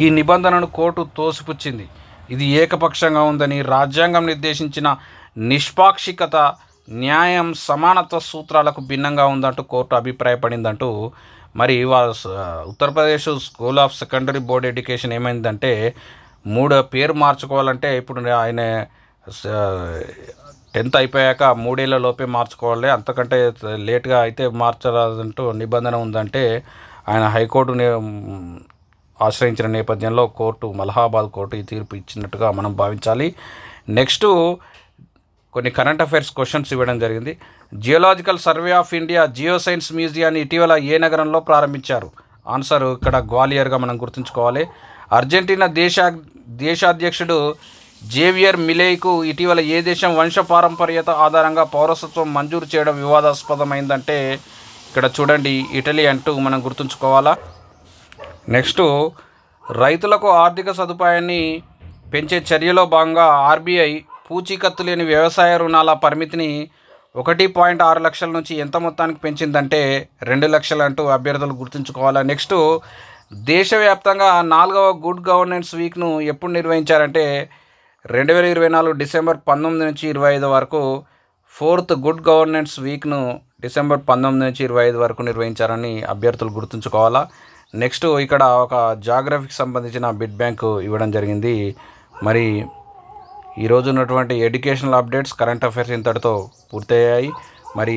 A: ఈ నిబంధనను కోర్టు తోసిపుచ్చింది. ఇది ఏకపక్షంగా ఉందని, రాజ్యాంగం నిర్దేశించిన నిష్పాక్షికత, న్యాయం, సమానత్వ సూత్రాలకు భిన్నంగా ఉందంటూ కోర్టు అభిప్రాయపడిందంటూ మరి Uttar Pradesh school of secondary board education ఏమైందంటే, పేరు మార్చుకోవాలంటే ఇప్పుడు ఆయన 10th అయిపోయాక 3 ఏళ్ల లోపే మార్చుకోవాలి, అంతకంటే లేట్గా అయితే మార్చరాదంటూ నిబంధన ఉందంటే ఆయన హైకోర్టుని ఆశ్రయించిన నేపథ్యంలో అలహాబాద్ కోర్టు ఈ తీర్పు ఇచ్చినట్టుగా మనం భావించాలి. నెక్స్ట్ కొన్ని కరెంట్ అఫైర్స్ క్వశ్చన్స్ ఇవ్వడం జరిగింది. Geological survey of India geo science మ్యూజియాన్ని ఇటీవల ఏ నగరంలో ప్రారంభించారు? ఆన్సర్ ఇక్కడ గ్వాలియర్గా మనం గుర్తుంచుకోవాలి. అర్జెంటీనా దేశాధ్యక్షుడు జేవియర్ మిలేయ్కు ఇటీవల ఏ దేశం వంశపారంపర్యత ఆధారంగా పౌరసత్వం మంజూరు చేయడం వివాదాస్పదమైందంటే ఇక్కడ చూడండి ఇటలీ అంటూ మనం గుర్తుంచుకోవాలా. నెక్స్ట్ రైతులకు ఆర్థిక సదుపాయాన్ని పెంచే చర్యలో భాగంగా ఆర్బీఐ పూచీకత్తు లేని వ్యవసాయ రుణాల పరిమితిని 1.6 లక్షల నుంచి ఎంత మొత్తానికి పెంచిందంటే 2 లక్షలు అంటూ అభ్యర్థులు గుర్తుంచుకోవాలా. నెక్స్ట్ దేశవ్యాప్తంగా 4వ గుడ్ గవర్నెన్స్ వీక్ను ఎప్పుడు నిర్వహించారంటే 2024 డిసెంబర్ 19 నుంచి 25 వరకు 4th గుడ్ గవర్నెన్స్ వీక్ను డిసెంబర్ 19 నుంచి 25 వరకు నిర్వహించారని అభ్యర్థులు గుర్తుంచుకోవాలా. నెక్స్ట్ ఇక్కడ ఒక జాగ్రఫీకి సంబంధించిన బిట్ బ్యాంక్ ఇవ్వడం జరిగింది. మరి ఈరోజు ఉన్నటువంటి ఎడ్యుకేషనల్ అప్డేట్స్, కరెంట్ అఫైర్స్ ఇంతటితో పూర్తయ్యాయి. మరి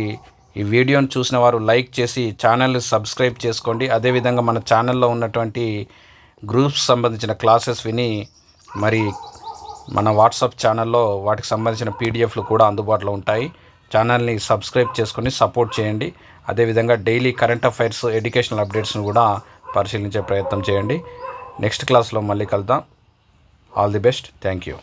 A: ఈ వీడియోని చూసిన వారు లైక్ చేసి ఛానల్ని సబ్స్క్రైబ్ చేసుకోండి. అదేవిధంగా మన ఛానల్లో ఉన్నటువంటి గ్రూప్స్ సంబంధించిన క్లాసెస్ విని మరి మన వాట్సాప్ ఛానల్లో వాటికి సంబంధించిన పీడిఎఫ్లు కూడా అందుబాటులో ఉంటాయి. ఛానల్ని సబ్స్క్రైబ్ చేసుకొని సపోర్ట్ చేయండి. అదేవిధంగా డైలీ కరెంట్ అఫైర్స్, ఎడ్యుకేషనల్ అప్డేట్స్ను కూడా పరిశీలించే ప్రయత్నం చేయండి. నెక్స్ట్ క్లాస్లో మళ్ళీ కలుద్దాం. All the best. Thank you.